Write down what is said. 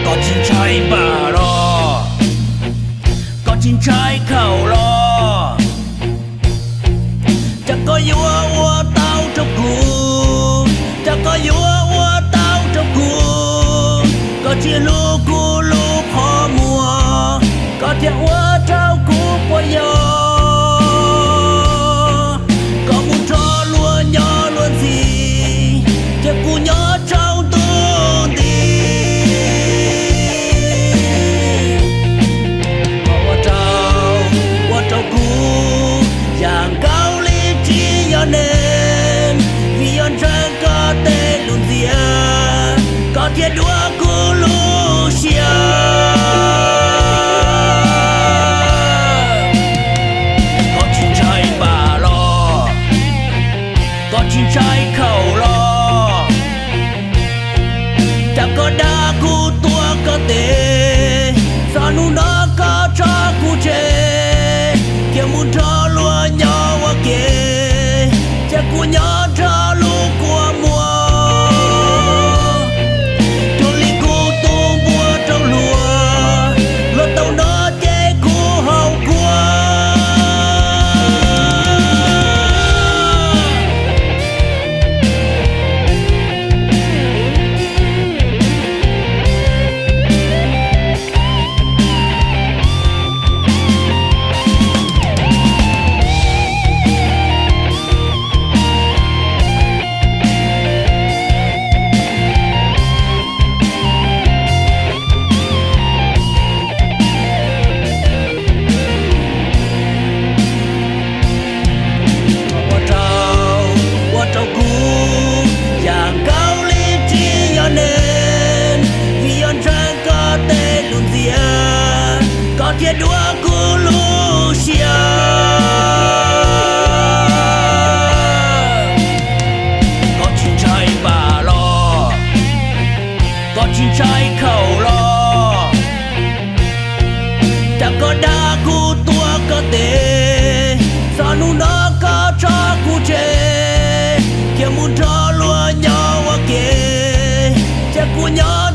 có chín trái bà lo, có chín trái khẩu lo, chẳng có vua ua tao trong cuộc, chẳng có vua ua tao trong cuộc, có chia lu cu lu khó mùa, có thiệt ua trao cú qua gió, có muốn cho lúa nhỏ luôn gì, thiệt cú nhỏ trao tu đi, ua trao cú, dạng cao lý trí cho nên, vì on trang có tên luôn gì có thiệt đua cú lu xia. Chín trái khẩu lo, chẳng có đa cu tua có tê, sao nu nó có cho cu chê, kia muốn cho lúa nhỏ qua kê, chẳng cu nhỏ cho lúa qua mùa, cho li cu tu bùa trong lúa, lúa tàu nó chê cu hậu qua. Thiệt đua cu lu xia, có chín trái bà lo, có chín trái khẩu lo, chẳng có đa cu tua có tê, sao nu nó có cho cu chê, kia muốn cho lúa nhỏ qua kê, chẳng cu nhỏ